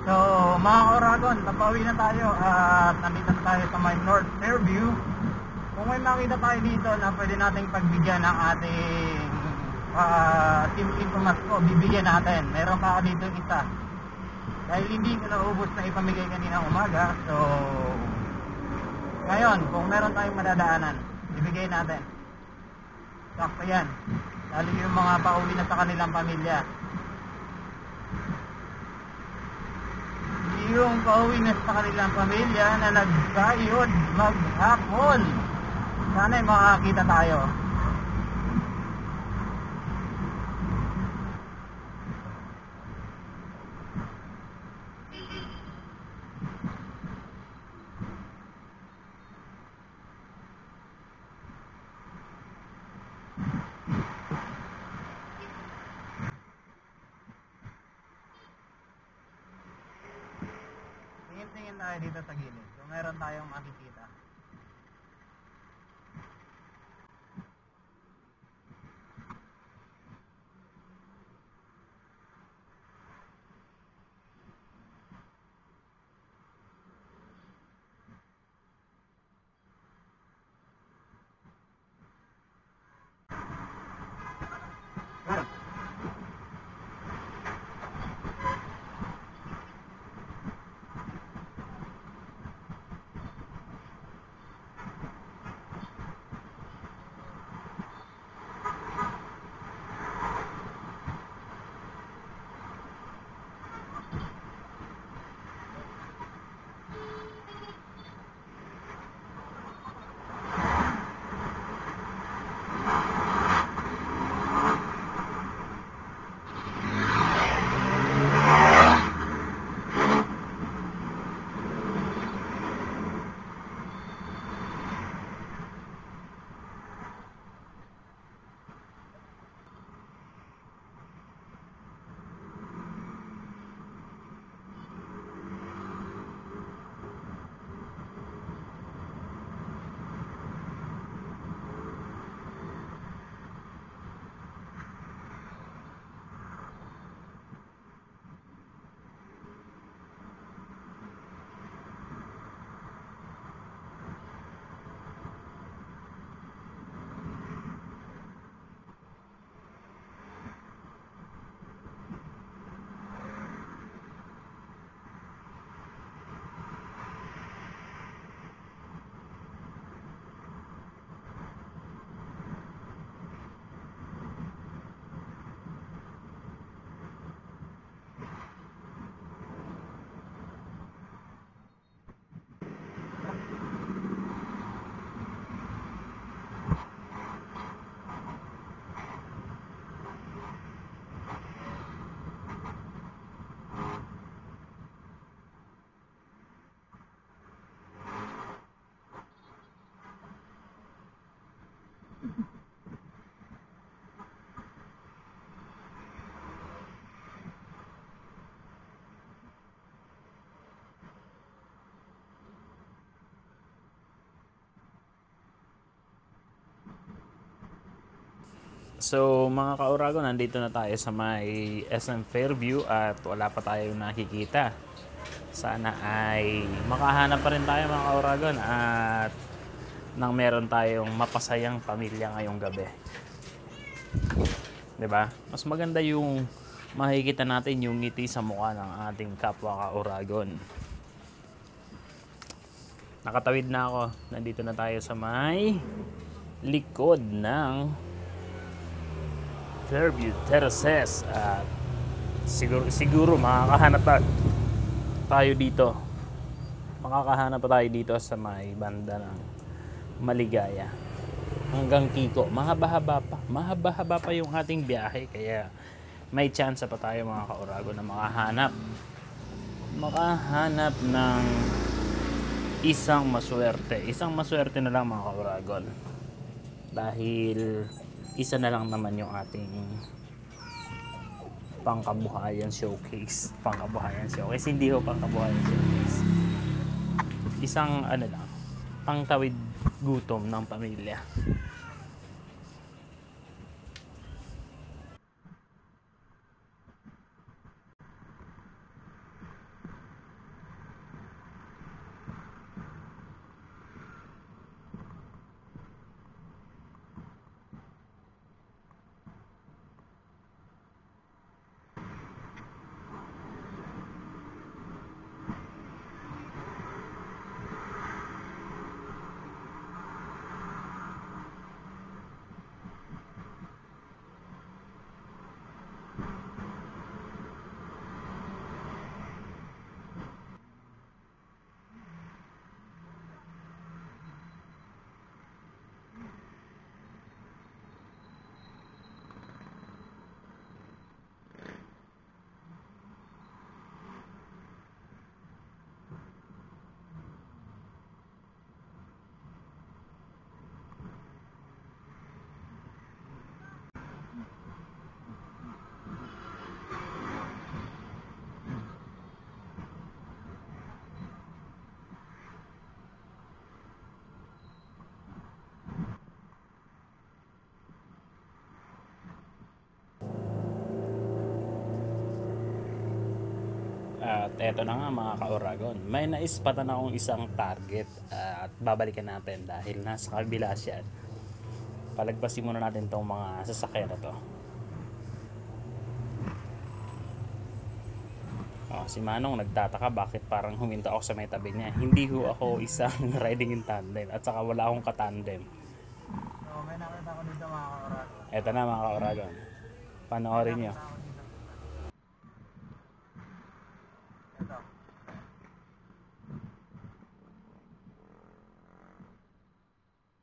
So mga Oragon, napauwi na tayo at nandito na tayo sa may North Fairview. Kung may makita tayo dito na pwede nating pagbigyan ng ating simpleng pamasko, bibigyan natin. Meron pa ako dito isa. Dahil hindi ko naubos na ipamigay kanina umaga, so ngayon, kung meron tayong madadaanan, ibigay natin. Sakto yan. Lalo yung mga pauwi na sa kanilang pamilya. Yung pauwi na sa kanilang pamilya na nagsayod maghapon. Sana'y makakita tayo. Tingin tayo dito sa gilid. So meron tayong makikita. So mga ka-Oragon, nandito na tayo sa may SM Fairview at wala pa tayong nakikita. Sana ay makahanap pa rin tayo mga ka-Oragon at nang meron tayong mapasayang pamilya ngayong gabi. 'Di ba? Mas maganda yung makikita natin yung ngiti sa mukha ng ating kapwa ka-Oragon. Nakatawid na ako. Nandito na tayo sa may likod ng Fairview Terraces at siguro makakahanap tayo dito. Makakahanap pa tayo dito sa may banda ng Maligaya hanggang Kiko. Mahaba-haba pa yung ating biyahe, kaya may chance pa tayo mga ka-Oragon na makahanap ng isang maswerte na lang mga ka-Oragon, dahil isa na lang naman yung ating pangkabuhayan showcase. Hindi ho pangkabuhayan showcase. Isang lang, pangtawid gutom ng pamilya. At eto na nga mga ka-Oragon, may naispatan akong isang target at babalikan natin dahil nasa kabila siya. Palagpasin muna natin tong mga sasakyan na to. Si Manong nagtataka bakit parang huminto ako sa may tabi niya. Hindi ho ako isang riding in tandem at saka wala akong katandem. So may nakita ko dito mga ka-Oragon. Eto na mga ka-Oragon, panoorin nyo. Ito.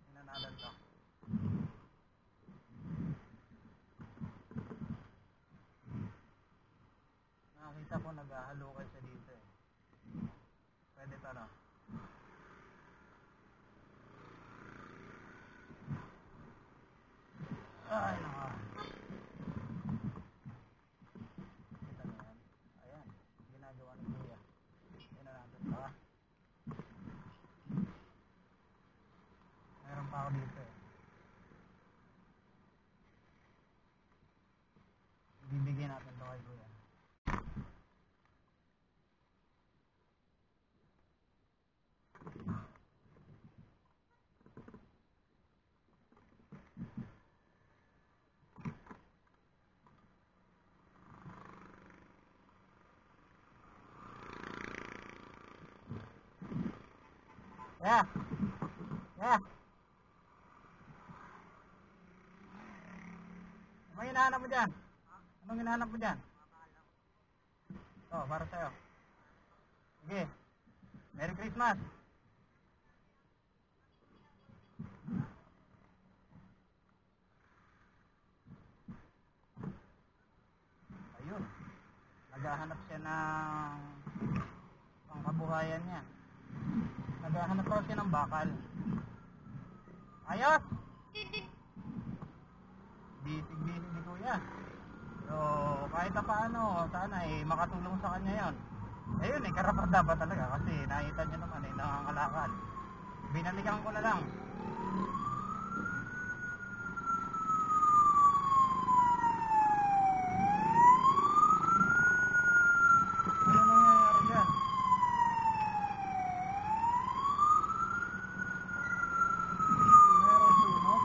Tingnan natin to. Nakita ko naghahalukay siya dito eh. Pwede to no? Ay naka. Kita na yan. Ayan. Ginagawa ni Kuya. Tingnan natin pa. Meron pa ako dito eh. Bibigyan natin to kay Kuya. Yeah. Yeah. Anong hinahanap mo dyan? Anong hinahanap mo dyan? Oh, para sa'yo. Sige. Merry Christmas. Ayun. Naghahanap siya ng pangkabuhayan niya. Naghahanap daw siya ng bakal. Ayos! Bisig-bisig ni Kuya. So, kahit na paano, sana eh, makatulong sa kanya yon. Ayun eh, karapat dapat talaga kasi nakita niyo naman eh, nangangalakal. Binalikan ko na lang. Ano nangyayari dyan? Meron sunog?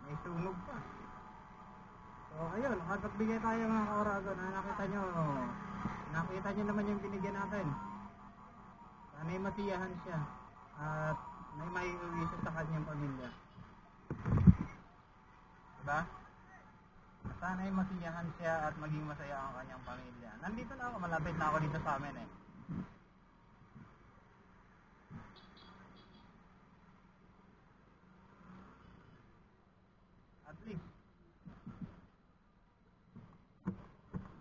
May sunog pa. So ayun, nakapagbigay tayo mga ka-Oragon. Nakita nyo naman yung binigyan natin. Sana'y masiyahan siya at may maiuwi siya sa kanyang pamilya. Diba? Sana'y masiyahan siya at maging masaya ang kanyang pamilya. Nandito na ako, malapit na ako dito sa amin eh. At least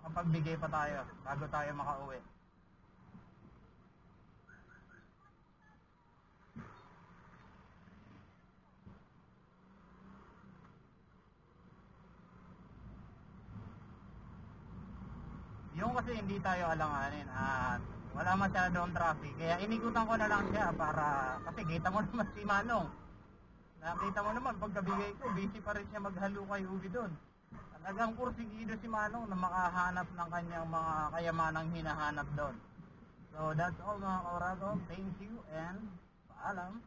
makapagbigay pa tayo bago tayo makauwi. Yung kasi hindi tayo alanganin at wala masyadong traffic, kaya inikutan ko na lang siya para, kasi kita mo naman si Manong. Nakita mo naman, pagkabigay ko, busy pa rin siya maghalukay-uwi doon. Talagang kursigido si Manong na makahanap ng kanyang mga kayamanang hinahanap doon. So that's all mga ka-Oragon. Thank you and paalam.